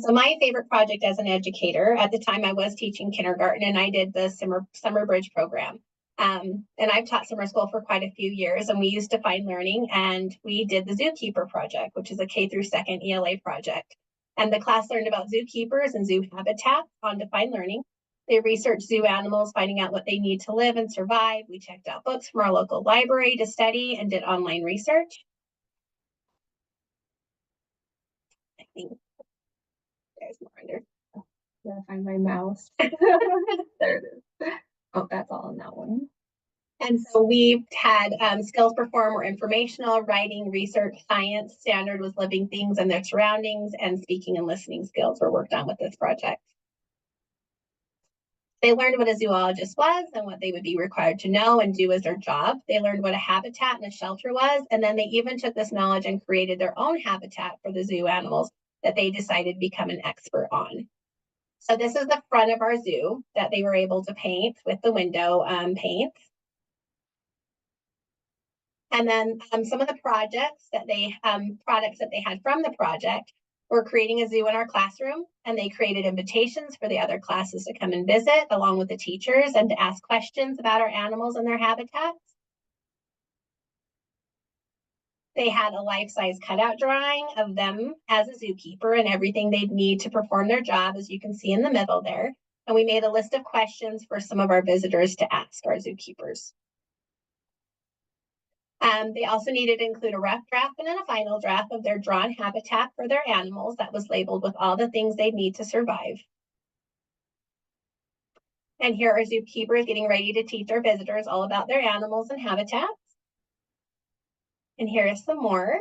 So my favorite project as an educator, at the time I was teaching kindergarten, and I did the summer bridge program. And I've taught summer school for quite a few years, and we used Defined Learning, and we did the Zookeeper Project, which is a K through 2nd ELA project. And the class learned about zookeepers and zoo habitat on Defined Learning. They researched zoo animals, finding out what they need to live and survive. We checked out books from our local library to study and did online research. I think there's more under. I gotta find my mouse. There it is. Oh, that's all in that one. And so we had skills perform were informational, writing, research, science. Standard was living things and their surroundings, and speaking and listening skills were worked on with this project. They learned what a zoologist was and what they would be required to know and do as their job. They learned what a habitat and a shelter was, and then they even took this knowledge and created their own habitat for the zoo animals that they decided to become an expert on. So this is the front of our zoo that they were able to paint with the window paints. And then some of the products that they had from the project were creating a zoo in our classroom, and they created invitations for the other classes to come and visit along with the teachers and to ask questions about our animals and their habitats. They had a life-size cutout drawing of them as a zookeeper and everything they'd need to perform their job, as you can see in the middle there. And we made a list of questions for some of our visitors to ask our zookeepers. They also needed to include a rough draft and then a final draft of their drawn habitat for their animals that was labeled with all the things they need to survive. And here are zookeepers getting ready to teach our visitors all about their animals and habitats. And here is some more.